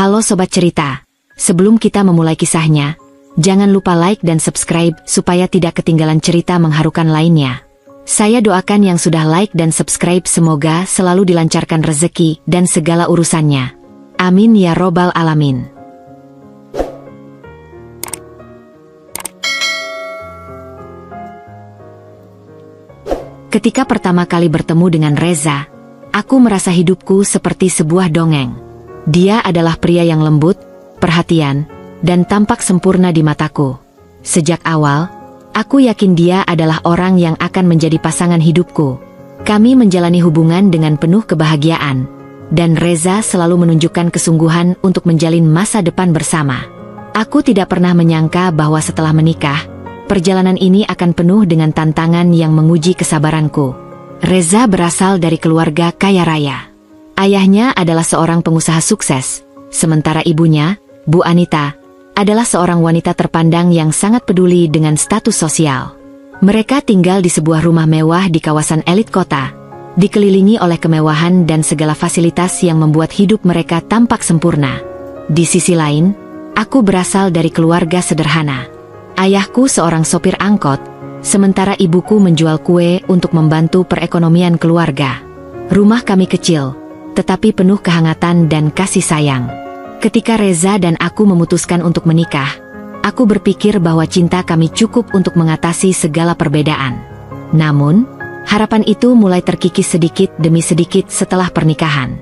Halo Sobat Cerita, sebelum kita memulai kisahnya, jangan lupa like dan subscribe supaya tidak ketinggalan cerita mengharukan lainnya. Saya doakan yang sudah like dan subscribe semoga selalu dilancarkan rezeki dan segala urusannya. Amin ya robbal alamin. Ketika pertama kali bertemu dengan Reza, aku merasa hidupku seperti sebuah dongeng. Dia adalah pria yang lembut, perhatian, dan tampak sempurna di mataku. Sejak awal, aku yakin dia adalah orang yang akan menjadi pasangan hidupku. Kami menjalani hubungan dengan penuh kebahagiaan, dan Reza selalu menunjukkan kesungguhan untuk menjalin masa depan bersama. Aku tidak pernah menyangka bahwa setelah menikah, perjalanan ini akan penuh dengan tantangan yang menguji kesabaranku. Reza berasal dari keluarga kaya raya. Ayahnya adalah seorang pengusaha sukses, sementara ibunya, Bu Anita, adalah seorang wanita terpandang yang sangat peduli dengan status sosial. Mereka tinggal di sebuah rumah mewah di kawasan elit kota, dikelilingi oleh kemewahan dan segala fasilitas yang membuat hidup mereka tampak sempurna. Di sisi lain, aku berasal dari keluarga sederhana. Ayahku seorang sopir angkot, sementara ibuku menjual kue untuk membantu perekonomian keluarga. Rumah kami kecil, tetapi penuh kehangatan dan kasih sayang. Ketika Reza dan aku memutuskan untuk menikah, aku berpikir bahwa cinta kami cukup untuk mengatasi segala perbedaan. Namun, harapan itu mulai terkikis sedikit demi sedikit setelah pernikahan.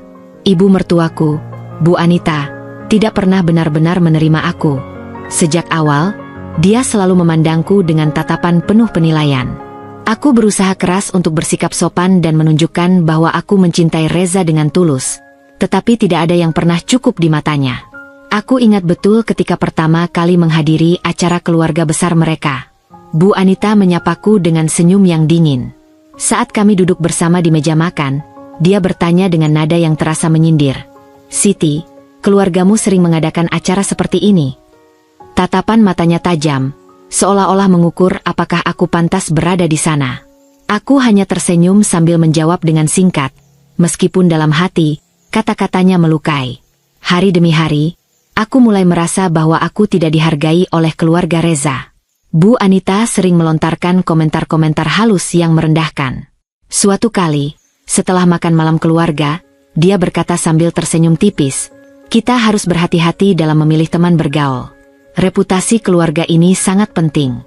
Ibu mertuaku, Bu Anita, tidak pernah benar-benar menerima aku. Sejak awal, dia selalu memandangku dengan tatapan penuh penilaian. Aku berusaha keras untuk bersikap sopan dan menunjukkan bahwa aku mencintai Reza dengan tulus, tetapi tidak ada yang pernah cukup di matanya. Aku ingat betul ketika pertama kali menghadiri acara keluarga besar mereka. Bu Anita menyapaku dengan senyum yang dingin. Saat kami duduk bersama di meja makan, dia bertanya dengan nada yang terasa menyindir. "Siti, keluargamu sering mengadakan acara seperti ini?" Tatapan matanya tajam, seolah-olah mengukur apakah aku pantas berada di sana. Aku hanya tersenyum sambil menjawab dengan singkat, meskipun dalam hati, kata-katanya melukai. Hari demi hari, aku mulai merasa bahwa aku tidak dihargai oleh keluarga Reza. Bu Anita sering melontarkan komentar-komentar halus yang merendahkan. Suatu kali, setelah makan malam keluarga, dia berkata sambil tersenyum tipis, "Kita harus berhati-hati dalam memilih teman bergaul. Reputasi keluarga ini sangat penting."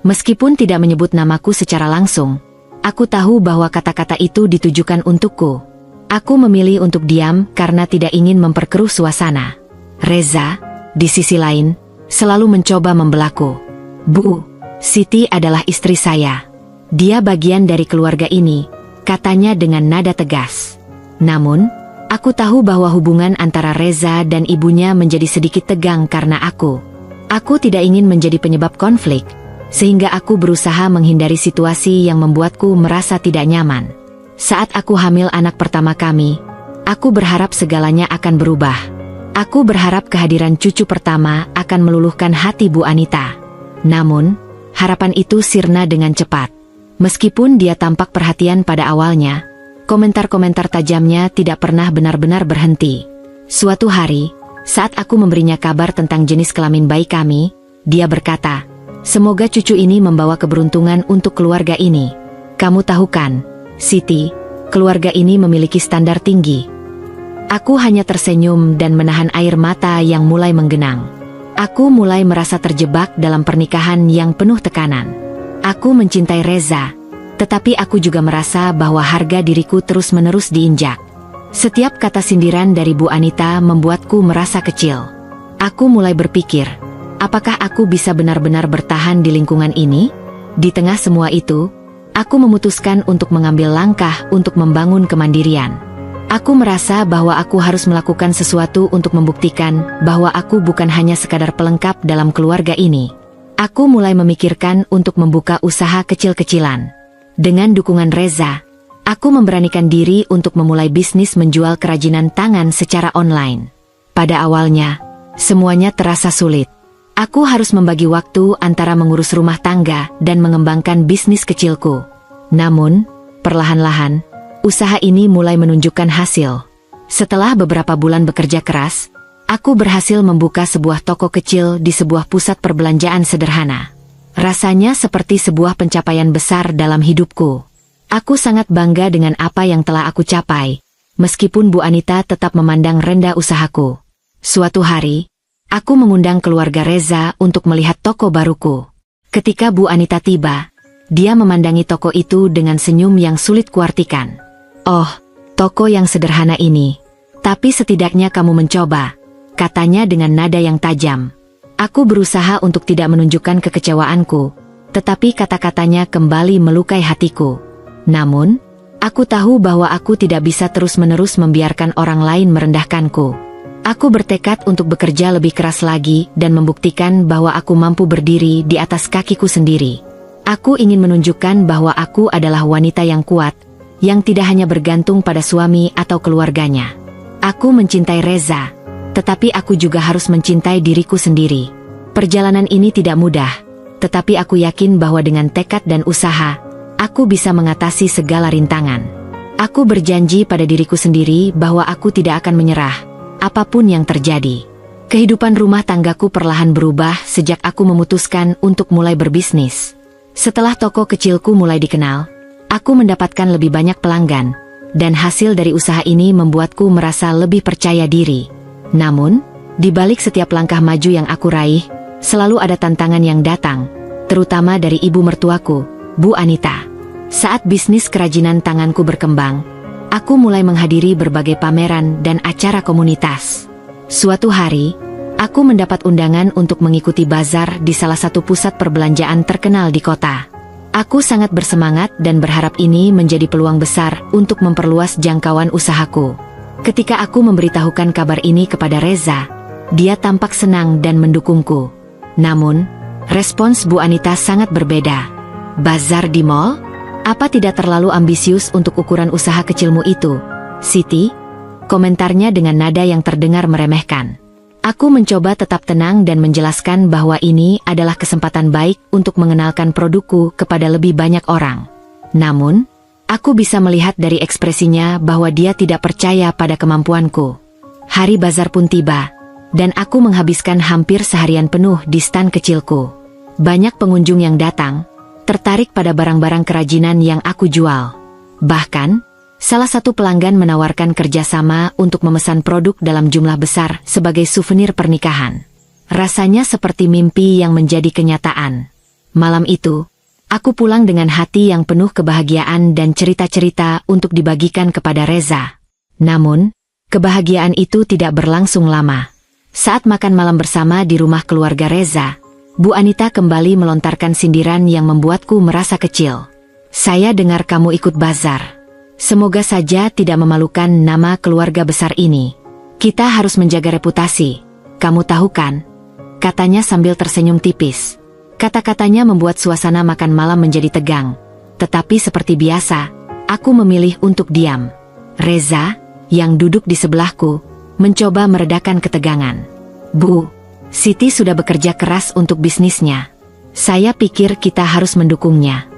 Meskipun tidak menyebut namaku secara langsung, aku tahu bahwa kata-kata itu ditujukan untukku. Aku memilih untuk diam karena tidak ingin memperkeruh suasana. Reza, di sisi lain, selalu mencoba membelaku. "Bu, Siti adalah istri saya. Dia bagian dari keluarga ini," katanya dengan nada tegas. Namun, aku tahu bahwa hubungan antara Reza dan ibunya menjadi sedikit tegang karena aku. Aku tidak ingin menjadi penyebab konflik, sehingga aku berusaha menghindari situasi yang membuatku merasa tidak nyaman. Saat aku hamil anak pertama kami, aku berharap segalanya akan berubah. Aku berharap kehadiran cucu pertama akan meluluhkan hati Bu Anita. Namun, harapan itu sirna dengan cepat. Meskipun dia tampak perhatian pada awalnya, komentar-komentar tajamnya tidak pernah benar-benar berhenti. Suatu hari, saat aku memberinya kabar tentang jenis kelamin bayi kami, dia berkata, "Semoga cucu ini membawa keberuntungan untuk keluarga ini. Kamu tahu kan, Siti, keluarga ini memiliki standar tinggi." Aku hanya tersenyum dan menahan air mata yang mulai menggenang. Aku mulai merasa terjebak dalam pernikahan yang penuh tekanan. Aku mencintai Reza, tetapi aku juga merasa bahwa harga diriku terus-menerus diinjak. Setiap kata sindiran dari Bu Anita membuatku merasa kecil. Aku mulai berpikir, apakah aku bisa benar-benar bertahan di lingkungan ini? Di tengah semua itu, aku memutuskan untuk mengambil langkah untuk membangun kemandirian. Aku merasa bahwa aku harus melakukan sesuatu untuk membuktikan bahwa aku bukan hanya sekadar pelengkap dalam keluarga ini. Aku mulai memikirkan untuk membuka usaha kecil-kecilan. Dengan dukungan Reza, aku memberanikan diri untuk memulai bisnis menjual kerajinan tangan secara online. Pada awalnya, semuanya terasa sulit. Aku harus membagi waktu antara mengurus rumah tangga dan mengembangkan bisnis kecilku. Namun, perlahan-lahan, usaha ini mulai menunjukkan hasil. Setelah beberapa bulan bekerja keras, Aku berhasil membuka sebuah toko kecil di sebuah pusat perbelanjaan sederhana. Rasanya seperti sebuah pencapaian besar dalam hidupku. Aku sangat bangga dengan apa yang telah aku capai, meskipun Bu Anita tetap memandang rendah usahaku. Suatu hari, aku mengundang keluarga Reza untuk melihat toko baruku. Ketika Bu Anita tiba, dia memandangi toko itu dengan senyum yang sulit kuartikan. "Oh, toko yang sederhana ini. Tapi setidaknya kamu mencoba," katanya dengan nada yang tajam. Aku berusaha untuk tidak menunjukkan kekecewaanku, tetapi kata-katanya kembali melukai hatiku. Namun, aku tahu bahwa aku tidak bisa terus-menerus membiarkan orang lain merendahkanku. Aku bertekad untuk bekerja lebih keras lagi dan membuktikan bahwa aku mampu berdiri di atas kakiku sendiri. Aku ingin menunjukkan bahwa aku adalah wanita yang kuat, yang tidak hanya bergantung pada suami atau keluarganya. Aku mencintai Reza, tetapi aku juga harus mencintai diriku sendiri. Perjalanan ini tidak mudah, tetapi aku yakin bahwa dengan tekad dan usaha, aku bisa mengatasi segala rintangan. Aku berjanji pada diriku sendiri bahwa aku tidak akan menyerah, apapun yang terjadi. Kehidupan rumah tanggaku perlahan berubah sejak aku memutuskan untuk mulai berbisnis. Setelah toko kecilku mulai dikenal, aku mendapatkan lebih banyak pelanggan, dan hasil dari usaha ini membuatku merasa lebih percaya diri. Namun, di balik setiap langkah maju yang aku raih, selalu ada tantangan yang datang, terutama dari ibu mertuaku, Bu Anita. Saat bisnis kerajinan tanganku berkembang, aku mulai menghadiri berbagai pameran dan acara komunitas. Suatu hari, aku mendapat undangan untuk mengikuti bazar di salah satu pusat perbelanjaan terkenal di kota. Aku sangat bersemangat dan berharap ini menjadi peluang besar untuk memperluas jangkauan usahaku. Ketika aku memberitahukan kabar ini kepada Reza, dia tampak senang dan mendukungku. Namun, respons Bu Anita sangat berbeda. "Bazar di mall? Apa tidak terlalu ambisius untuk ukuran usaha kecilmu itu, Siti?" Komentarnya dengan nada yang terdengar meremehkan. Aku mencoba tetap tenang dan menjelaskan bahwa ini adalah kesempatan baik untuk mengenalkan produkku kepada lebih banyak orang. Namun, aku bisa melihat dari ekspresinya bahwa dia tidak percaya pada kemampuanku. Hari bazar pun tiba, dan aku menghabiskan hampir seharian penuh di stan kecilku. Banyak pengunjung yang datang, tertarik pada barang-barang kerajinan yang aku jual. Bahkan, salah satu pelanggan menawarkan kerjasama untuk memesan produk dalam jumlah besar sebagai souvenir pernikahan. Rasanya seperti mimpi yang menjadi kenyataan. Malam itu, aku pulang dengan hati yang penuh kebahagiaan dan cerita-cerita untuk dibagikan kepada Reza. Namun, kebahagiaan itu tidak berlangsung lama. Saat makan malam bersama di rumah keluarga Reza, Bu Anita kembali melontarkan sindiran yang membuatku merasa kecil. "Saya dengar kamu ikut bazar. Semoga saja tidak memalukan nama keluarga besar ini. Kita harus menjaga reputasi. Kamu tahu kan?" katanya sambil tersenyum tipis. Kata-katanya membuat suasana makan malam menjadi tegang. Tetapi seperti biasa, aku memilih untuk diam. Reza, yang duduk di sebelahku, mencoba meredakan ketegangan. "Bu, Siti sudah bekerja keras untuk bisnisnya. Saya pikir kita harus mendukungnya."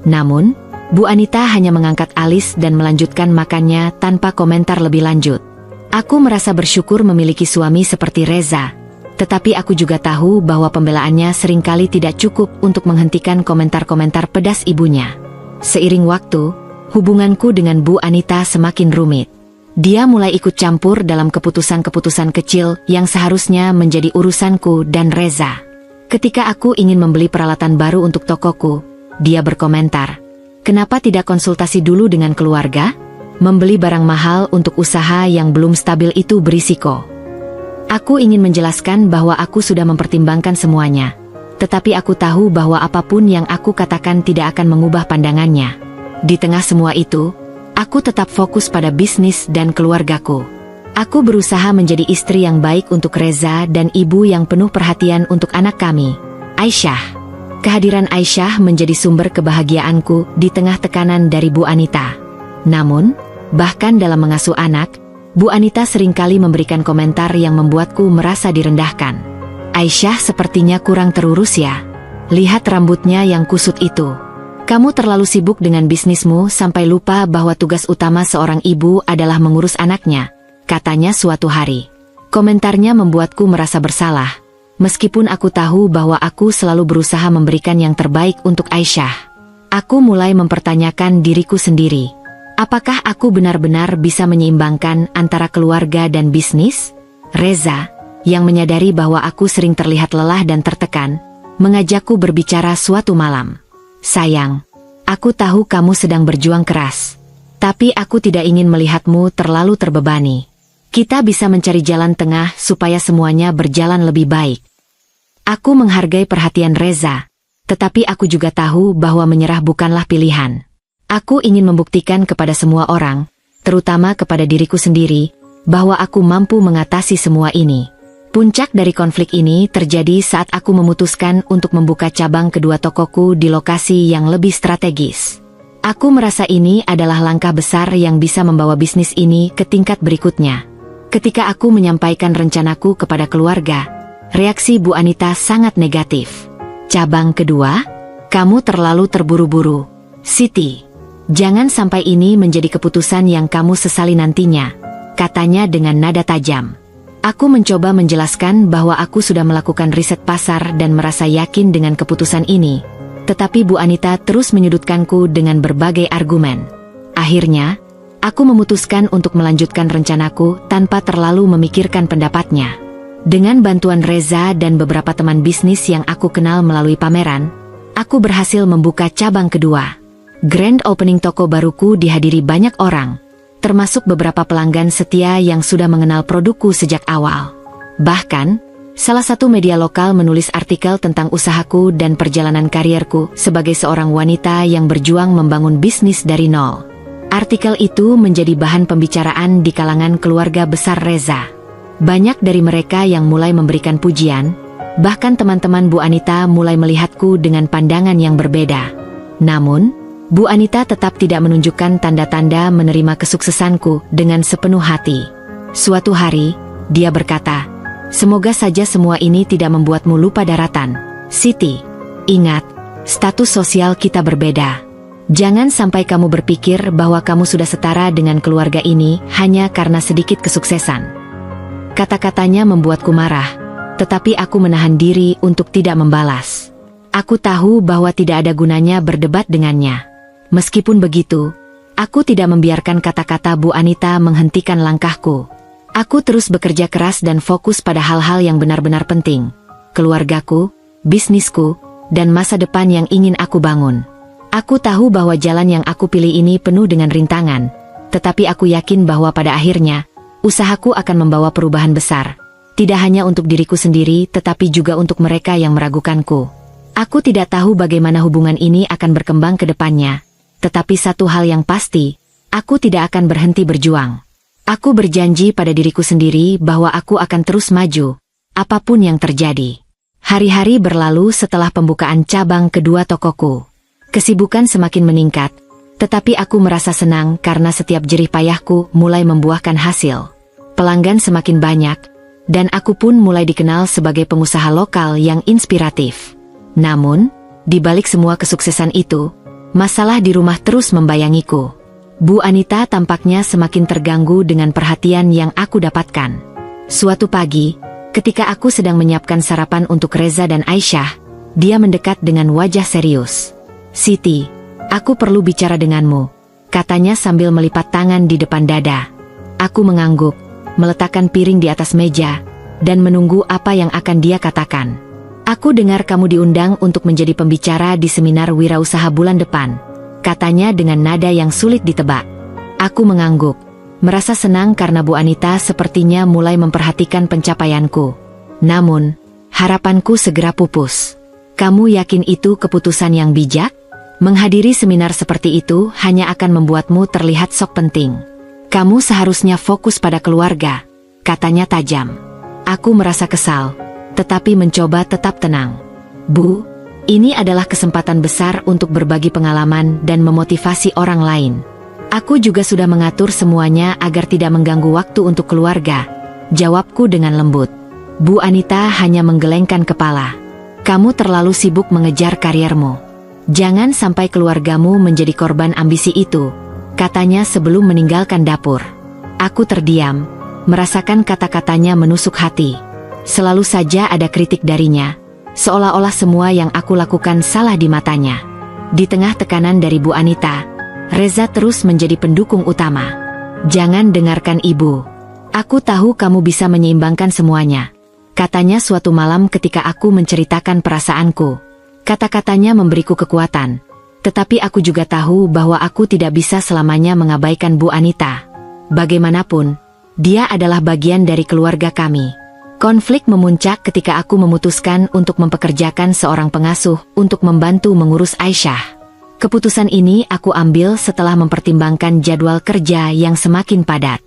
Namun, Bu Anita hanya mengangkat alis dan melanjutkan makannya tanpa komentar lebih lanjut. Aku merasa bersyukur memiliki suami seperti Reza, tetapi aku juga tahu bahwa pembelaannya seringkali tidak cukup untuk menghentikan komentar-komentar pedas ibunya. Seiring waktu, hubunganku dengan Bu Anita semakin rumit. Dia mulai ikut campur dalam keputusan-keputusan kecil yang seharusnya menjadi urusanku dan Reza. Ketika aku ingin membeli peralatan baru untuk tokoku, dia berkomentar, "Kenapa tidak konsultasi dulu dengan keluarga? Membeli barang mahal untuk usaha yang belum stabil itu berisiko." Aku ingin menjelaskan bahwa aku sudah mempertimbangkan semuanya. Tetapi aku tahu bahwa apapun yang aku katakan tidak akan mengubah pandangannya. Di tengah semua itu, aku tetap fokus pada bisnis dan keluargaku. Aku berusaha menjadi istri yang baik untuk Reza dan ibu yang penuh perhatian untuk anak kami, Aisyah. Kehadiran Aisyah menjadi sumber kebahagiaanku di tengah tekanan dari Bu Anita. Namun, bahkan dalam mengasuh anak, Bu Anita seringkali memberikan komentar yang membuatku merasa direndahkan. "Aisyah sepertinya kurang terurus ya. Lihat rambutnya yang kusut itu. Kamu terlalu sibuk dengan bisnismu sampai lupa bahwa tugas utama seorang ibu adalah mengurus anaknya," katanya suatu hari. Komentarnya membuatku merasa bersalah, meskipun aku tahu bahwa aku selalu berusaha memberikan yang terbaik untuk Aisyah. Aku mulai mempertanyakan diriku sendiri. Apakah aku benar-benar bisa menyeimbangkan antara keluarga dan bisnis? Reza, yang menyadari bahwa aku sering terlihat lelah dan tertekan, mengajakku berbicara suatu malam. Sayang, aku tahu kamu sedang berjuang keras, tapi aku tidak ingin melihatmu terlalu terbebani. Kita bisa mencari jalan tengah supaya semuanya berjalan lebih baik. Aku menghargai perhatian Reza, tetapi aku juga tahu bahwa menyerah bukanlah pilihan. Aku ingin membuktikan kepada semua orang, terutama kepada diriku sendiri, bahwa aku mampu mengatasi semua ini. Puncak dari konflik ini terjadi saat aku memutuskan untuk membuka cabang kedua tokoku di lokasi yang lebih strategis. Aku merasa ini adalah langkah besar yang bisa membawa bisnis ini ke tingkat berikutnya. Ketika aku menyampaikan rencanaku kepada keluarga, reaksi Bu Anita sangat negatif. Cabang kedua? Kamu terlalu terburu-buru, Siti. Jangan sampai ini menjadi keputusan yang kamu sesali nantinya, katanya dengan nada tajam. Aku mencoba menjelaskan bahwa aku sudah melakukan riset pasar dan merasa yakin dengan keputusan ini, tetapi Bu Anita terus menyudutkanku dengan berbagai argumen. Akhirnya, aku memutuskan untuk melanjutkan rencanaku tanpa terlalu memikirkan pendapatnya. Dengan bantuan Reza dan beberapa teman bisnis yang aku kenal melalui pameran, aku berhasil membuka cabang kedua. Grand opening toko baruku dihadiri banyak orang, termasuk beberapa pelanggan setia yang sudah mengenal produkku sejak awal. Bahkan, salah satu media lokal menulis artikel tentang usahaku dan perjalanan karierku sebagai seorang wanita yang berjuang membangun bisnis dari nol. Artikel itu menjadi bahan pembicaraan di kalangan keluarga besar Reza. Banyak dari mereka yang mulai memberikan pujian, bahkan teman-teman Bu Anita mulai melihatku dengan pandangan yang berbeda. Namun, Bu Anita tetap tidak menunjukkan tanda-tanda menerima kesuksesanku dengan sepenuh hati. Suatu hari, dia berkata, "Semoga saja semua ini tidak membuatmu lupa daratan, Siti. Ingat, status sosial kita berbeda. Jangan sampai kamu berpikir bahwa kamu sudah setara dengan keluarga ini hanya karena sedikit kesuksesan." Kata-katanya membuatku marah, tetapi aku menahan diri untuk tidak membalas. Aku tahu bahwa tidak ada gunanya berdebat dengannya. Meskipun begitu, aku tidak membiarkan kata-kata Bu Anita menghentikan langkahku. Aku terus bekerja keras dan fokus pada hal-hal yang benar-benar penting. Keluargaku, bisnisku, dan masa depan yang ingin aku bangun. Aku tahu bahwa jalan yang aku pilih ini penuh dengan rintangan, tetapi aku yakin bahwa pada akhirnya, usahaku akan membawa perubahan besar. Tidak hanya untuk diriku sendiri tetapi juga untuk mereka yang meragukanku. Aku tidak tahu bagaimana hubungan ini akan berkembang ke depannya, tetapi satu hal yang pasti, aku tidak akan berhenti berjuang. Aku berjanji pada diriku sendiri bahwa aku akan terus maju, apapun yang terjadi. Hari-hari berlalu setelah pembukaan cabang kedua tokoku. Kesibukan semakin meningkat, tetapi aku merasa senang karena setiap jerih payahku mulai membuahkan hasil. Pelanggan semakin banyak, dan aku pun mulai dikenal sebagai pengusaha lokal yang inspiratif. Namun, di balik semua kesuksesan itu, masalah di rumah terus membayangiku. Bu Anita tampaknya semakin terganggu dengan perhatian yang aku dapatkan. Suatu pagi, ketika aku sedang menyiapkan sarapan untuk Reza dan Aisyah, dia mendekat dengan wajah serius. "Siti, aku perlu bicara denganmu," katanya sambil melipat tangan di depan dada. Aku mengangguk, meletakkan piring di atas meja, dan menunggu apa yang akan dia katakan. "Aku dengar kamu diundang untuk menjadi pembicara di seminar wirausaha bulan depan," katanya dengan nada yang sulit ditebak. Aku mengangguk, merasa senang karena Bu Anita sepertinya mulai memperhatikan pencapaianku. Namun, harapanku segera pupus. "Kamu yakin itu keputusan yang bijak? Menghadiri seminar seperti itu hanya akan membuatmu terlihat sok penting. Kamu seharusnya fokus pada keluarga," katanya tajam. Aku merasa kesal, tetapi mencoba tetap tenang. "Bu, ini adalah kesempatan besar untuk berbagi pengalaman dan memotivasi orang lain. Aku juga sudah mengatur semuanya agar tidak mengganggu waktu untuk keluarga," jawabku dengan lembut. Bu Anita hanya menggelengkan kepala. "Kamu terlalu sibuk mengejar kariermu. Jangan sampai keluargamu menjadi korban ambisi itu," katanya sebelum meninggalkan dapur. Aku terdiam, merasakan kata-katanya menusuk hati. Selalu saja ada kritik darinya, seolah-olah semua yang aku lakukan salah di matanya. Di tengah tekanan dari Bu Anita, Reza terus menjadi pendukung utama. "Jangan dengarkan ibu. Aku tahu kamu bisa menyeimbangkan semuanya," katanya suatu malam ketika aku menceritakan perasaanku. Kata-katanya memberiku kekuatan. Tetapi aku juga tahu bahwa aku tidak bisa selamanya mengabaikan Bu Anita. Bagaimanapun, dia adalah bagian dari keluarga kami. Konflik memuncak ketika aku memutuskan untuk mempekerjakan seorang pengasuh untuk membantu mengurus Aisyah. Keputusan ini aku ambil setelah mempertimbangkan jadwal kerja yang semakin padat.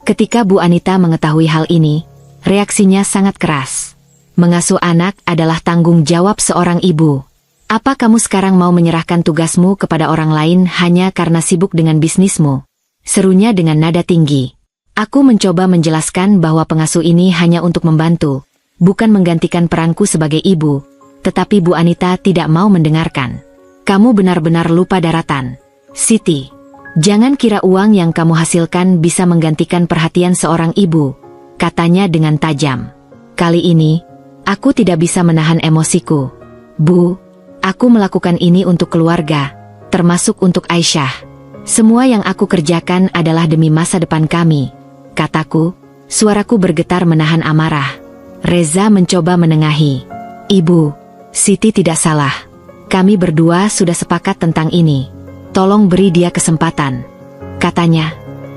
Ketika Bu Anita mengetahui hal ini, reaksinya sangat keras. "Mengasuh anak adalah tanggung jawab seorang ibu. Apa kamu sekarang mau menyerahkan tugasmu kepada orang lain hanya karena sibuk dengan bisnismu?" serunya dengan nada tinggi. Aku mencoba menjelaskan bahwa pengasuh ini hanya untuk membantu, bukan menggantikan peranku sebagai ibu, tetapi Bu Anita tidak mau mendengarkan. "Kamu benar-benar lupa daratan, Siti. Jangan kira uang yang kamu hasilkan bisa menggantikan perhatian seorang ibu," katanya dengan tajam. Kali ini, aku tidak bisa menahan emosiku. "Bu, aku melakukan ini untuk keluarga, termasuk untuk Aisyah. Semua yang aku kerjakan adalah demi masa depan kami," kataku. Suaraku bergetar menahan amarah. Reza mencoba menengahi. "Ibu, Siti tidak salah. Kami berdua sudah sepakat tentang ini. Tolong beri dia kesempatan," katanya.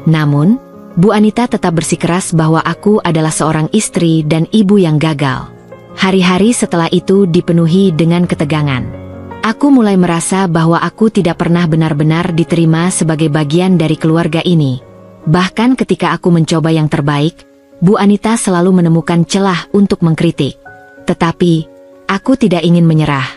Namun, Bu Anita tetap bersikeras bahwa aku adalah seorang istri dan ibu yang gagal. Hari-hari setelah itu dipenuhi dengan ketegangan. Aku mulai merasa bahwa aku tidak pernah benar-benar diterima sebagai bagian dari keluarga ini. Bahkan ketika aku mencoba yang terbaik, Bu Anita selalu menemukan celah untuk mengkritik. Tetapi, aku tidak ingin menyerah.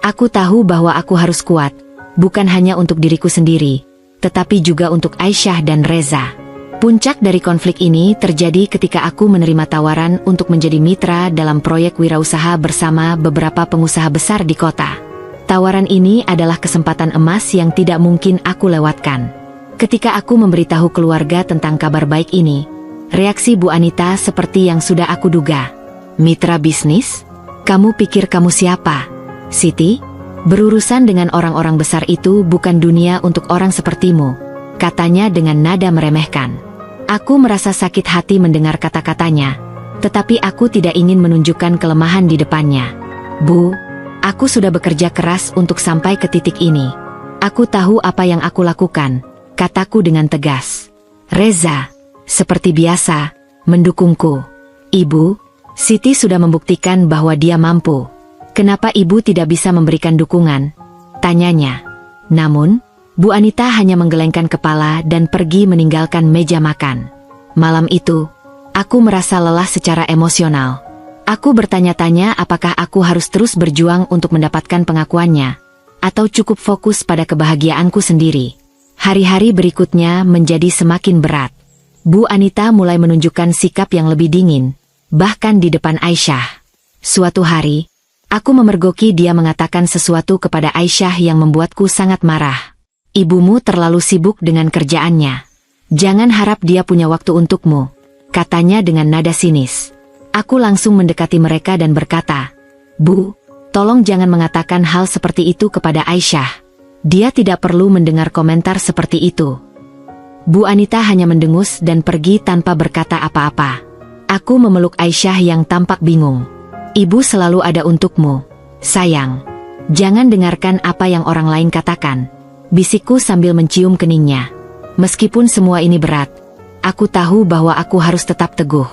Aku tahu bahwa aku harus kuat, bukan hanya untuk diriku sendiri, tetapi juga untuk Aisyah dan Reza. Puncak dari konflik ini terjadi ketika aku menerima tawaran untuk menjadi mitra dalam proyek wirausaha bersama beberapa pengusaha besar di kota. Tawaran ini adalah kesempatan emas yang tidak mungkin aku lewatkan. Ketika aku memberitahu keluarga tentang kabar baik ini, reaksi Bu Anita seperti yang sudah aku duga. "Mitra bisnis? Kamu pikir kamu siapa, Siti? Berurusan dengan orang-orang besar itu bukan dunia untuk orang sepertimu," katanya dengan nada meremehkan. Aku merasa sakit hati mendengar kata-katanya, tetapi aku tidak ingin menunjukkan kelemahan di depannya. "Bu, aku sudah bekerja keras untuk sampai ke titik ini. Aku tahu apa yang aku lakukan," kataku dengan tegas. Reza, seperti biasa, mendukungku. "Ibu, Siti sudah membuktikan bahwa dia mampu. Kenapa ibu tidak bisa memberikan dukungan?" tanyanya. Namun, Bu Anita hanya menggelengkan kepala dan pergi meninggalkan meja makan. Malam itu, aku merasa lelah secara emosional. Aku bertanya-tanya apakah aku harus terus berjuang untuk mendapatkan pengakuannya, atau cukup fokus pada kebahagiaanku sendiri. Hari-hari berikutnya menjadi semakin berat. Bu Anita mulai menunjukkan sikap yang lebih dingin, bahkan di depan Aisyah. Suatu hari, aku memergoki dia mengatakan sesuatu kepada Aisyah yang membuatku sangat marah. "Ibumu terlalu sibuk dengan kerjaannya. Jangan harap dia punya waktu untukmu," katanya dengan nada sinis. Aku langsung mendekati mereka dan berkata, "Bu, tolong jangan mengatakan hal seperti itu kepada Aisyah. Dia tidak perlu mendengar komentar seperti itu." Bu Anita hanya mendengus dan pergi tanpa berkata apa-apa. Aku memeluk Aisyah yang tampak bingung. "Ibu selalu ada untukmu, sayang. Jangan dengarkan apa yang orang lain katakan," bisikku sambil mencium keningnya. Meskipun semua ini berat, aku tahu bahwa aku harus tetap teguh.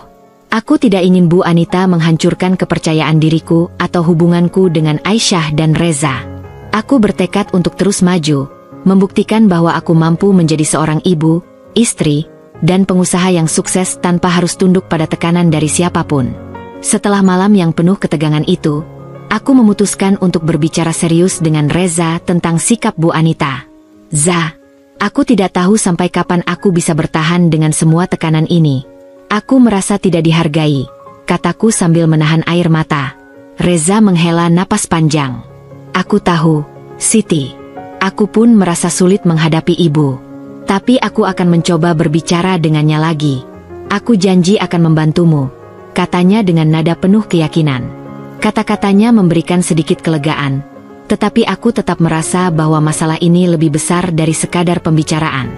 Aku tidak ingin Bu Anita menghancurkan kepercayaan diriku atau hubunganku dengan Aisyah dan Reza. Aku bertekad untuk terus maju, membuktikan bahwa aku mampu menjadi seorang ibu, istri, dan pengusaha yang sukses tanpa harus tunduk pada tekanan dari siapapun. Setelah malam yang penuh ketegangan itu, aku memutuskan untuk berbicara serius dengan Reza tentang sikap Bu Anita. "Za, aku tidak tahu sampai kapan aku bisa bertahan dengan semua tekanan ini. Aku merasa tidak dihargai," kataku sambil menahan air mata. Reza menghela napas panjang. "Aku tahu, Siti. Aku pun merasa sulit menghadapi ibu. Tapi aku akan mencoba berbicara dengannya lagi. Aku janji akan membantumu, katanya dengan nada penuh keyakinan. Kata-katanya memberikan sedikit kelegaan, tetapi aku tetap merasa bahwa masalah ini lebih besar dari sekadar pembicaraan.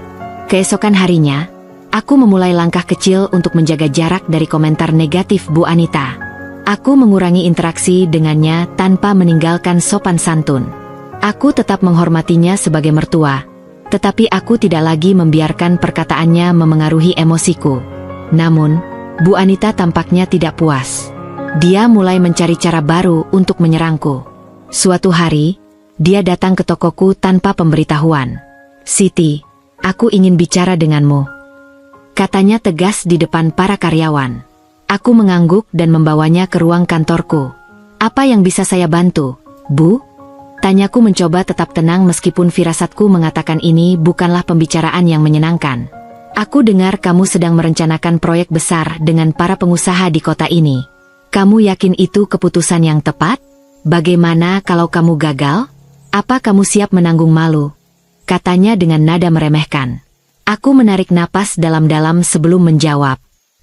Keesokan harinya, aku memulai langkah kecil untuk menjaga jarak dari komentar negatif Bu Anita. Aku mengurangi interaksi dengannya tanpa meninggalkan sopan santun. Aku tetap menghormatinya sebagai mertua, tetapi aku tidak lagi membiarkan perkataannya memengaruhi emosiku. Namun, Bu Anita tampaknya tidak puas. Dia mulai mencari cara baru untuk menyerangku. Suatu hari, dia datang ke tokoku tanpa pemberitahuan. "Siti, aku ingin bicara denganmu," katanya tegas di depan para karyawan. Aku mengangguk dan membawanya ke ruang kantorku. "Apa yang bisa saya bantu, Bu?" Tanyaku mencoba tetap tenang meskipun firasatku mengatakan ini bukanlah pembicaraan yang menyenangkan. "Aku dengar kamu sedang merencanakan proyek besar dengan para pengusaha di kota ini. Kamu yakin itu keputusan yang tepat? Bagaimana kalau kamu gagal? Apa kamu siap menanggung malu?" katanya dengan nada meremehkan. Aku menarik napas dalam-dalam sebelum menjawab.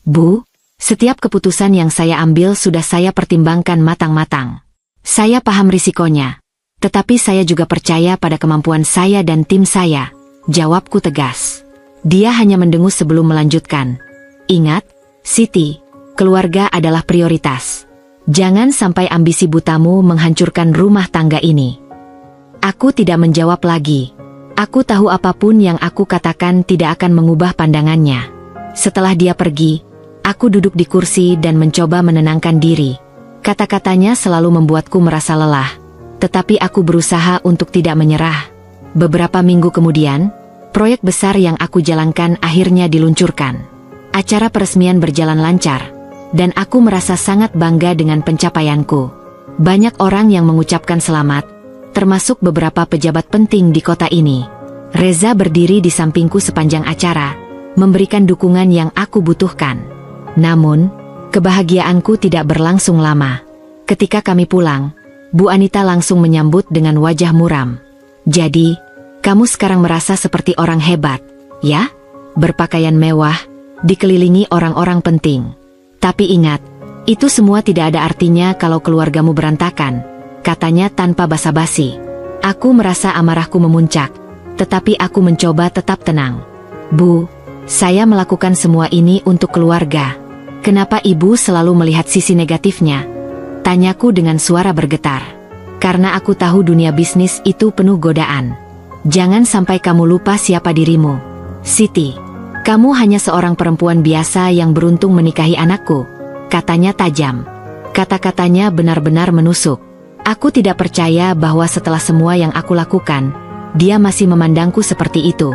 "Bu, setiap keputusan yang saya ambil sudah saya pertimbangkan matang-matang. Saya paham risikonya, tetapi saya juga percaya pada kemampuan saya dan tim saya," jawabku tegas. Dia hanya mendengus sebelum melanjutkan. "Ingat, Siti, keluarga adalah prioritas. Jangan sampai ambisi butamu menghancurkan rumah tangga ini." Aku tidak menjawab lagi. Aku tahu apapun yang aku katakan tidak akan mengubah pandangannya. Setelah dia pergi, aku duduk di kursi dan mencoba menenangkan diri. Kata-katanya selalu membuatku merasa lelah, tetapi aku berusaha untuk tidak menyerah. Beberapa minggu kemudian, proyek besar yang aku jalankan akhirnya diluncurkan. Acara peresmian berjalan lancar, dan aku merasa sangat bangga dengan pencapaianku. Banyak orang yang mengucapkan selamat, termasuk beberapa pejabat penting di kota ini. Reza berdiri di sampingku sepanjang acara, memberikan dukungan yang aku butuhkan. Namun, kebahagiaanku tidak berlangsung lama. Ketika kami pulang, Bu Anita langsung menyambut dengan wajah muram. "Jadi, kamu sekarang merasa seperti orang hebat, ya? Berpakaian mewah, dikelilingi orang-orang penting. Tapi ingat, itu semua tidak ada artinya kalau keluargamu berantakan," katanya tanpa basa-basi. Aku merasa amarahku memuncak, tetapi aku mencoba tetap tenang. "Bu, saya melakukan semua ini untuk keluarga. Kenapa Ibu selalu melihat sisi negatifnya?" tanyaku dengan suara bergetar. "Karena aku tahu dunia bisnis itu penuh godaan. Jangan sampai kamu lupa siapa dirimu. Siti, kamu hanya seorang perempuan biasa yang beruntung menikahi anakku," katanya tajam. Kata-katanya benar-benar menusuk. Aku tidak percaya bahwa setelah semua yang aku lakukan, dia masih memandangku seperti itu.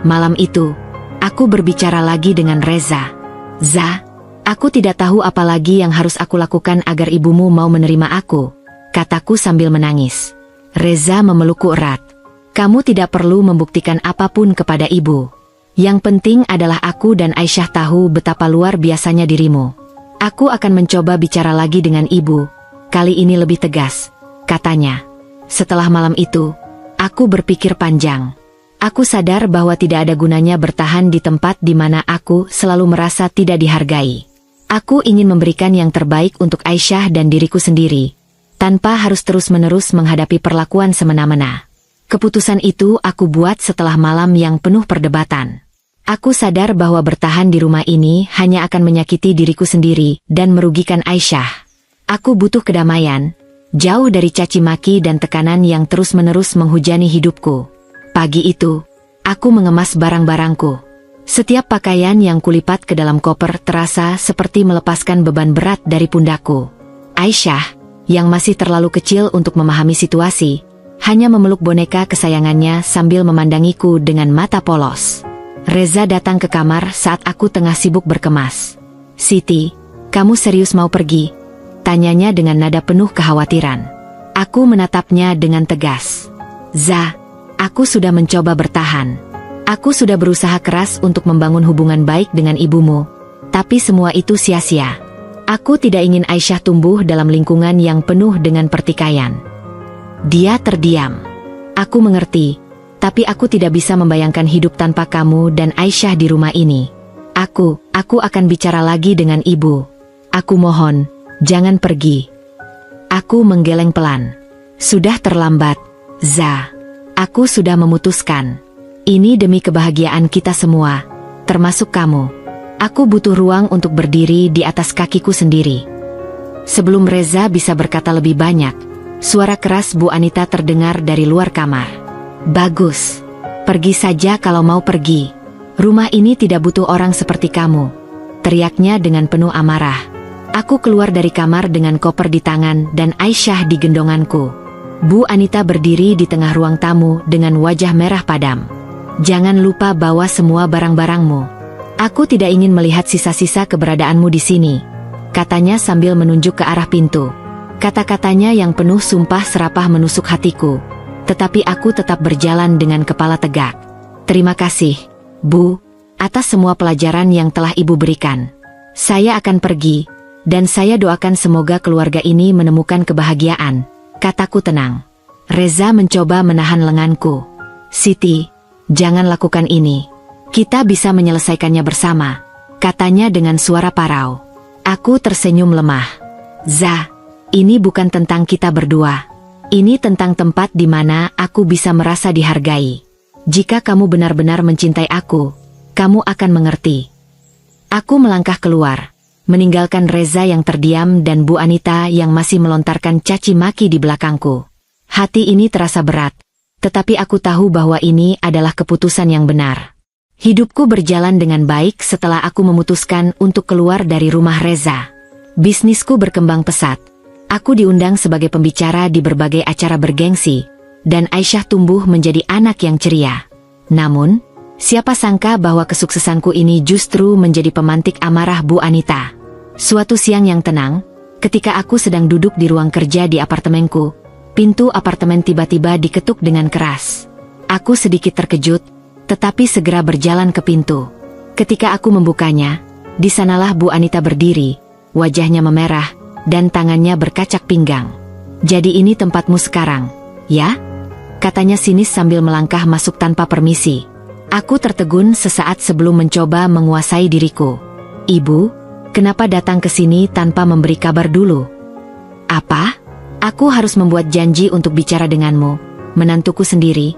Malam itu, aku berbicara lagi dengan Reza. "Za, aku tidak tahu apa lagi yang harus aku lakukan agar ibumu mau menerima aku," kataku sambil menangis. Reza memelukku erat. "Kamu tidak perlu membuktikan apapun kepada ibu. Yang penting adalah aku dan Aisyah tahu betapa luar biasanya dirimu. Aku akan mencoba bicara lagi dengan ibu. Kali ini lebih tegas," katanya. Setelah malam itu, aku berpikir panjang. Aku sadar bahwa tidak ada gunanya bertahan di tempat di mana aku selalu merasa tidak dihargai. Aku ingin memberikan yang terbaik untuk Aisyah dan diriku sendiri, tanpa harus terus-menerus menghadapi perlakuan semena-mena. Keputusan itu aku buat setelah malam yang penuh perdebatan. Aku sadar bahwa bertahan di rumah ini hanya akan menyakiti diriku sendiri dan merugikan Aisyah. Aku butuh kedamaian, jauh dari caci maki dan tekanan yang terus-menerus menghujani hidupku. Pagi itu, aku mengemas barang-barangku. Setiap pakaian yang kulipat ke dalam koper terasa seperti melepaskan beban berat dari pundakku. Aisyah, yang masih terlalu kecil untuk memahami situasi, hanya memeluk boneka kesayangannya sambil memandangiku dengan mata polos. Reza datang ke kamar saat aku tengah sibuk berkemas. "Siti, kamu serius mau pergi?" tanyanya dengan nada penuh kekhawatiran. Aku menatapnya dengan tegas. "Za, aku sudah mencoba bertahan. Aku sudah berusaha keras untuk membangun hubungan baik dengan ibumu, tapi semua itu sia-sia. Aku tidak ingin Aisyah tumbuh dalam lingkungan yang penuh dengan pertikaian." Dia terdiam. "Aku mengerti, tapi aku tidak bisa membayangkan hidup tanpa kamu dan Aisyah di rumah ini. Aku akan bicara lagi dengan ibu. Aku mohon, jangan pergi. Aku menggeleng pelan. Sudah terlambat, Za. Aku sudah memutuskan. Ini demi kebahagiaan kita semua, termasuk kamu. Aku butuh ruang untuk berdiri di atas kakiku sendiri. Sebelum Reza bisa berkata lebih banyak, suara keras Bu Anita terdengar dari luar kamar. Bagus. Pergi saja kalau mau pergi. Rumah ini tidak butuh orang seperti kamu. Teriaknya dengan penuh amarah. Aku keluar dari kamar dengan koper di tangan dan Aisyah di gendonganku. Bu Anita berdiri di tengah ruang tamu dengan wajah merah padam. Jangan lupa bawa semua barang-barangmu. Aku tidak ingin melihat sisa-sisa keberadaanmu di sini, katanya sambil menunjuk ke arah pintu. Kata-katanya yang penuh sumpah serapah menusuk hatiku, tetapi aku tetap berjalan dengan kepala tegak. Terima kasih, Bu, atas semua pelajaran yang telah Ibu berikan. Saya akan pergi, dan saya doakan semoga keluarga ini menemukan kebahagiaan, kataku tenang. Reza mencoba menahan lenganku. Siti, jangan lakukan ini. Kita bisa menyelesaikannya bersama, katanya dengan suara parau. Aku tersenyum lemah. Za, ini bukan tentang kita berdua. Ini tentang tempat di mana aku bisa merasa dihargai. Jika kamu benar-benar mencintai aku, kamu akan mengerti. Aku melangkah keluar, meninggalkan Reza yang terdiam dan Bu Anita yang masih melontarkan caci maki di belakangku. Hati ini terasa berat, tetapi aku tahu bahwa ini adalah keputusan yang benar. Hidupku berjalan dengan baik setelah aku memutuskan untuk keluar dari rumah Reza. Bisnisku berkembang pesat. Aku diundang sebagai pembicara di berbagai acara bergengsi, dan Aisyah tumbuh menjadi anak yang ceria. Namun, siapa sangka bahwa kesuksesanku ini justru menjadi pemantik amarah Bu Anita. Suatu siang yang tenang, ketika aku sedang duduk di ruang kerja di apartemenku, pintu apartemen tiba-tiba diketuk dengan keras. Aku sedikit terkejut, tetapi segera berjalan ke pintu. Ketika aku membukanya, di sanalah Bu Anita berdiri, wajahnya memerah, dan tangannya berkacak pinggang. Jadi ini tempatmu sekarang, ya? Katanya sinis sambil melangkah masuk tanpa permisi. Aku tertegun sesaat sebelum mencoba menguasai diriku. Ibu, kenapa datang ke sini tanpa memberi kabar dulu? Apa? Aku harus membuat janji untuk bicara denganmu, menantuku sendiri.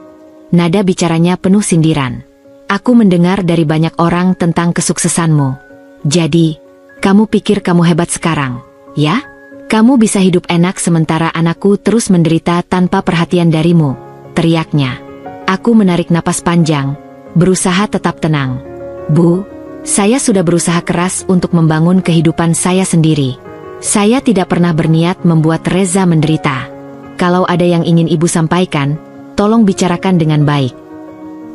Nada bicaranya penuh sindiran. Aku mendengar dari banyak orang tentang kesuksesanmu. Jadi, kamu pikir kamu hebat sekarang, ya? Kamu bisa hidup enak sementara anakku terus menderita tanpa perhatian darimu, teriaknya. Aku menarik napas panjang, berusaha tetap tenang. Bu, saya sudah berusaha keras untuk membangun kehidupan saya sendiri. Saya tidak pernah berniat membuat Reza menderita. Kalau ada yang ingin ibu sampaikan, tolong bicarakan dengan baik.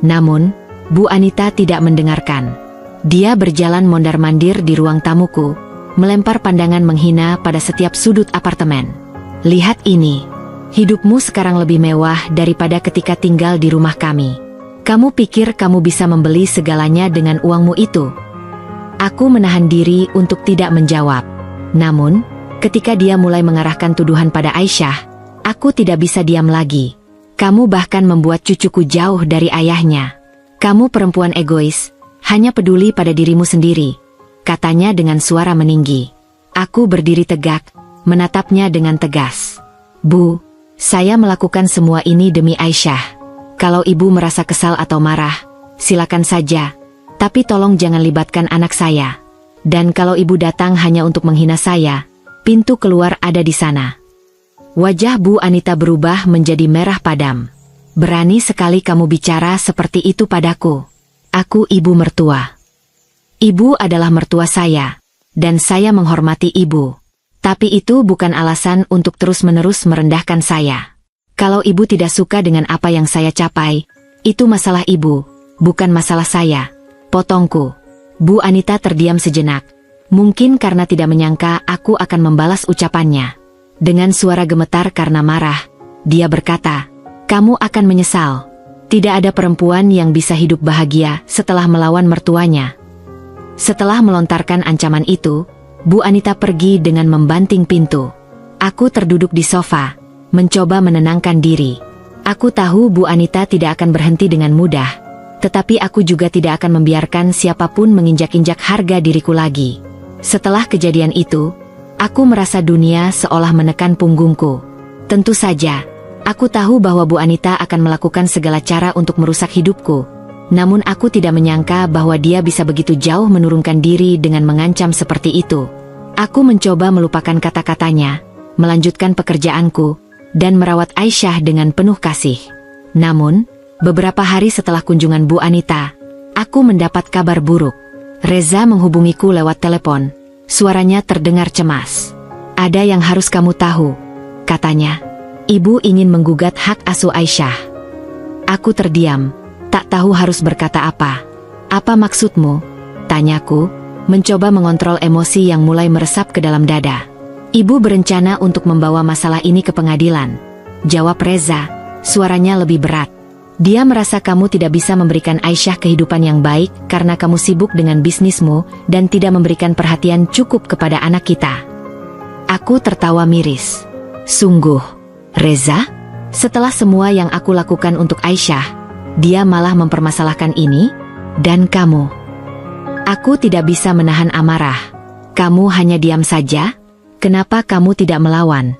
Namun, Bu Anita tidak mendengarkan. Dia berjalan mondar-mandir di ruang tamuku, melempar pandangan menghina pada setiap sudut apartemen. Lihat ini. Hidupmu sekarang lebih mewah daripada ketika tinggal di rumah kami. Kamu pikir kamu bisa membeli segalanya dengan uangmu itu? Aku menahan diri untuk tidak menjawab. Namun, ketika dia mulai mengarahkan tuduhan pada Aisyah, aku tidak bisa diam lagi. Kamu bahkan membuat cucuku jauh dari ayahnya. Kamu perempuan egois, hanya peduli pada dirimu sendiri, katanya dengan suara meninggi. Aku berdiri tegak, menatapnya dengan tegas. Bu, saya melakukan semua ini demi Aisyah. Kalau ibu merasa kesal atau marah, silakan saja, tapi tolong jangan libatkan anak saya. Dan kalau ibu datang hanya untuk menghina saya, pintu keluar ada di sana. Wajah Bu Anita berubah menjadi merah padam. Berani sekali kamu bicara seperti itu padaku. Aku ibu mertua. Ibu adalah mertua saya, dan saya menghormati ibu. Tapi itu bukan alasan untuk terus-menerus merendahkan saya. Kalau ibu tidak suka dengan apa yang saya capai, itu masalah ibu, bukan masalah saya, potongku. Bu Anita terdiam sejenak, mungkin karena tidak menyangka aku akan membalas ucapannya. Dengan suara gemetar karena marah, dia berkata, kamu akan menyesal. Tidak ada perempuan yang bisa hidup bahagia setelah melawan mertuanya. Setelah melontarkan ancaman itu, Bu Anita pergi dengan membanting pintu. Aku terduduk di sofa, mencoba menenangkan diri. Aku tahu Bu Anita tidak akan berhenti dengan mudah, tetapi aku juga tidak akan membiarkan siapapun menginjak-injak harga diriku lagi. Setelah kejadian itu, aku merasa dunia seolah menekan punggungku. Tentu saja, aku tahu bahwa Bu Anita akan melakukan segala cara untuk merusak hidupku. Namun aku tidak menyangka bahwa dia bisa begitu jauh menurunkan diri dengan mengancam seperti itu. Aku mencoba melupakan kata-katanya, melanjutkan pekerjaanku, dan merawat Aisyah dengan penuh kasih. Namun, beberapa hari setelah kunjungan Bu Anita, aku mendapat kabar buruk. Reza menghubungiku lewat telepon. Suaranya terdengar cemas. "Ada yang harus kamu tahu," katanya. "Ibu ingin menggugat hak asuh Aisyah." Aku terdiam, tak tahu harus berkata apa. "Apa maksudmu?" tanyaku, mencoba mengontrol emosi yang mulai meresap ke dalam dada. "Ibu berencana untuk membawa masalah ini ke pengadilan," jawab Reza, suaranya lebih berat. "Dia merasa kamu tidak bisa memberikan Aisyah kehidupan yang baik karena kamu sibuk dengan bisnismu dan tidak memberikan perhatian cukup kepada anak kita." Aku tertawa miris. "Sungguh, Reza? Setelah semua yang aku lakukan untuk Aisyah, dia malah mempermasalahkan ini? Dan kamu?" Aku tidak bisa menahan amarah. "Kamu hanya diam saja? Kenapa kamu tidak melawan?"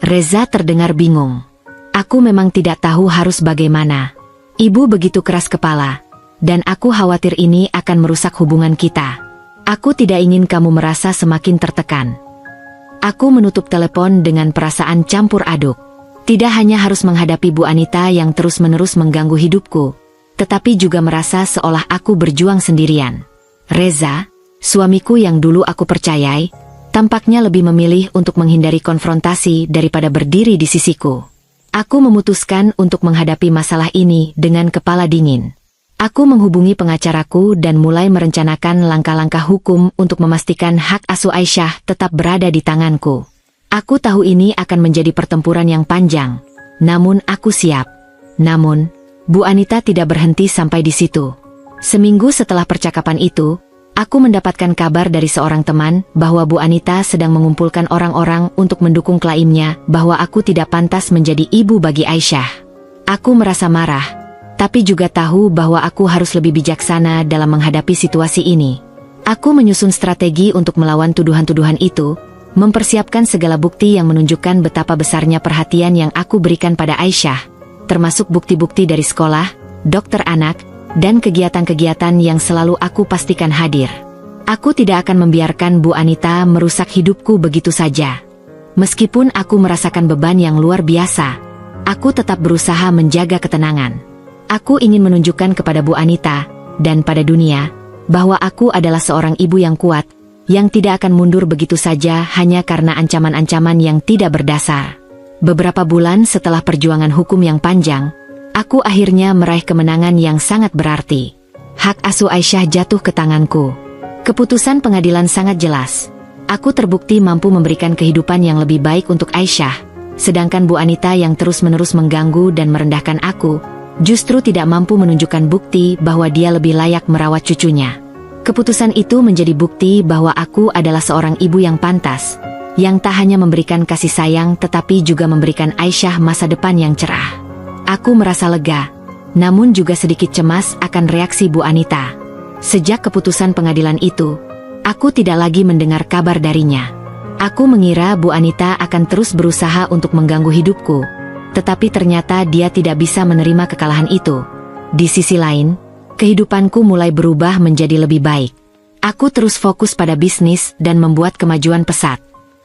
Reza terdengar bingung. Aku memang tidak tahu harus bagaimana. Ibu begitu keras kepala, dan aku khawatir ini akan merusak hubungan kita. Aku tidak ingin kamu merasa semakin tertekan. Aku menutup telepon dengan perasaan campur aduk. Tidak hanya harus menghadapi Bu Anita yang terus-menerus mengganggu hidupku, tetapi juga merasa seolah aku berjuang sendirian. Reza, suamiku yang dulu aku percayai, tampaknya lebih memilih untuk menghindari konfrontasi daripada berdiri di sisiku. Aku memutuskan untuk menghadapi masalah ini dengan kepala dingin. Aku menghubungi pengacaraku dan mulai merencanakan langkah-langkah hukum untuk memastikan hak asuh Aisyah tetap berada di tanganku. Aku tahu ini akan menjadi pertempuran yang panjang, namun aku siap. Namun, Bu Anita tidak berhenti sampai di situ. Seminggu setelah percakapan itu, aku mendapatkan kabar dari seorang teman bahwa Bu Anita sedang mengumpulkan orang-orang untuk mendukung klaimnya bahwa aku tidak pantas menjadi ibu bagi Aisyah. Aku merasa marah, tapi juga tahu bahwa aku harus lebih bijaksana dalam menghadapi situasi ini. Aku menyusun strategi untuk melawan tuduhan-tuduhan itu, mempersiapkan segala bukti yang menunjukkan betapa besarnya perhatian yang aku berikan pada Aisyah, termasuk bukti-bukti dari sekolah, dokter anak, dan kegiatan-kegiatan yang selalu aku pastikan hadir. Aku tidak akan membiarkan Bu Anita merusak hidupku begitu saja. Meskipun aku merasakan beban yang luar biasa, aku tetap berusaha menjaga ketenangan. Aku ingin menunjukkan kepada Bu Anita, dan pada dunia, bahwa aku adalah seorang ibu yang kuat, yang tidak akan mundur begitu saja hanya karena ancaman-ancaman yang tidak berdasar. Beberapa bulan setelah perjuangan hukum yang panjang, aku akhirnya meraih kemenangan yang sangat berarti. Hak asuh Aisyah jatuh ke tanganku. Keputusan pengadilan sangat jelas. Aku terbukti mampu memberikan kehidupan yang lebih baik untuk Aisyah, sedangkan Bu Anita yang terus-menerus mengganggu dan merendahkan aku, justru tidak mampu menunjukkan bukti bahwa dia lebih layak merawat cucunya. Keputusan itu menjadi bukti bahwa aku adalah seorang ibu yang pantas, yang tak hanya memberikan kasih sayang tetapi juga memberikan Aisyah masa depan yang cerah. Aku merasa lega, namun juga sedikit cemas akan reaksi Bu Anita. Sejak keputusan pengadilan itu, aku tidak lagi mendengar kabar darinya. Aku mengira Bu Anita akan terus berusaha untuk mengganggu hidupku, tetapi ternyata dia tidak bisa menerima kekalahan itu. Di sisi lain, kehidupanku mulai berubah menjadi lebih baik. Aku terus fokus pada bisnis dan membuat kemajuan pesat.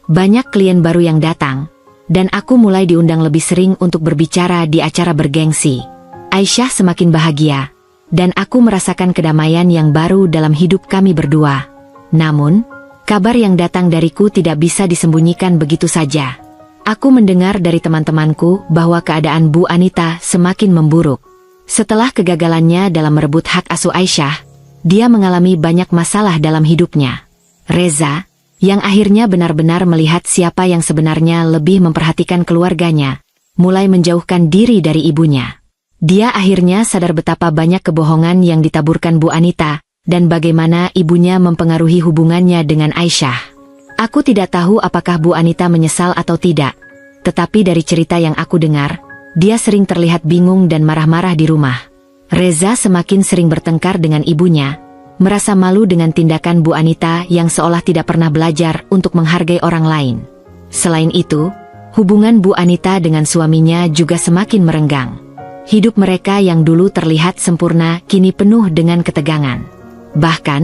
Banyak klien baru yang datang, dan aku mulai diundang lebih sering untuk berbicara di acara bergengsi. Aisyah semakin bahagia, dan aku merasakan kedamaian yang baru dalam hidup kami berdua. Namun, kabar yang datang dariku tidak bisa disembunyikan begitu saja. Aku mendengar dari teman-temanku bahwa keadaan Bu Anita semakin memburuk. Setelah kegagalannya dalam merebut hak asuh Aisyah, dia mengalami banyak masalah dalam hidupnya. Reza, yang akhirnya benar-benar melihat siapa yang sebenarnya lebih memperhatikan keluarganya, mulai menjauhkan diri dari ibunya. Dia akhirnya sadar betapa banyak kebohongan yang ditaburkan Bu Anita, dan bagaimana ibunya mempengaruhi hubungannya dengan Aisyah. Aku tidak tahu apakah Bu Anita menyesal atau tidak, tetapi dari cerita yang aku dengar, dia sering terlihat bingung dan marah-marah di rumah. Reza semakin sering bertengkar dengan ibunya, merasa malu dengan tindakan Bu Anita yang seolah tidak pernah belajar untuk menghargai orang lain. Selain itu, hubungan Bu Anita dengan suaminya juga semakin merenggang. Hidup mereka yang dulu terlihat sempurna kini penuh dengan ketegangan. Bahkan,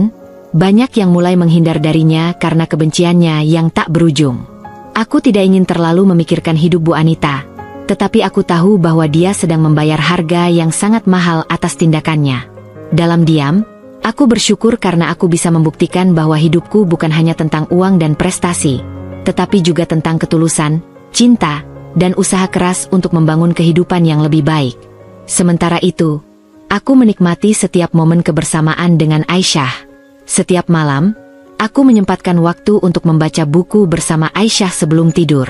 banyak yang mulai menghindar darinya karena kebenciannya yang tak berujung. Aku tidak ingin terlalu memikirkan hidup Bu Anita, tetapi aku tahu bahwa dia sedang membayar harga yang sangat mahal atas tindakannya. Dalam diam, aku bersyukur karena aku bisa membuktikan bahwa hidupku bukan hanya tentang uang dan prestasi, tetapi juga tentang ketulusan, cinta, dan usaha keras untuk membangun kehidupan yang lebih baik. Sementara itu, aku menikmati setiap momen kebersamaan dengan Aisyah. Setiap malam, aku menyempatkan waktu untuk membaca buku bersama Aisyah sebelum tidur.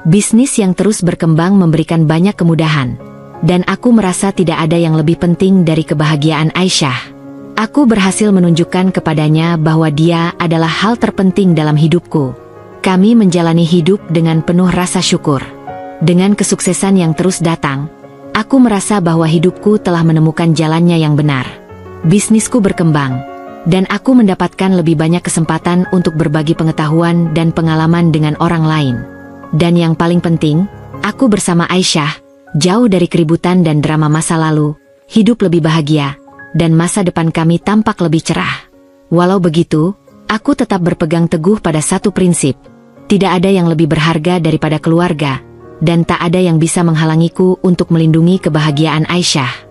Bisnis yang terus berkembang memberikan banyak kemudahan, dan aku merasa tidak ada yang lebih penting dari kebahagiaan Aisyah. Aku berhasil menunjukkan kepadanya bahwa dia adalah hal terpenting dalam hidupku. Kami menjalani hidup dengan penuh rasa syukur. Dengan kesuksesan yang terus datang, aku merasa bahwa hidupku telah menemukan jalannya yang benar. Bisnisku berkembang, dan aku mendapatkan lebih banyak kesempatan untuk berbagi pengetahuan dan pengalaman dengan orang lain. Dan yang paling penting, aku bersama Aisyah, jauh dari keributan dan drama masa lalu, hidup lebih bahagia, dan masa depan kami tampak lebih cerah. Walau begitu, aku tetap berpegang teguh pada satu prinsip: tidak ada yang lebih berharga daripada keluarga, dan tak ada yang bisa menghalangiku untuk melindungi kebahagiaan Aisyah.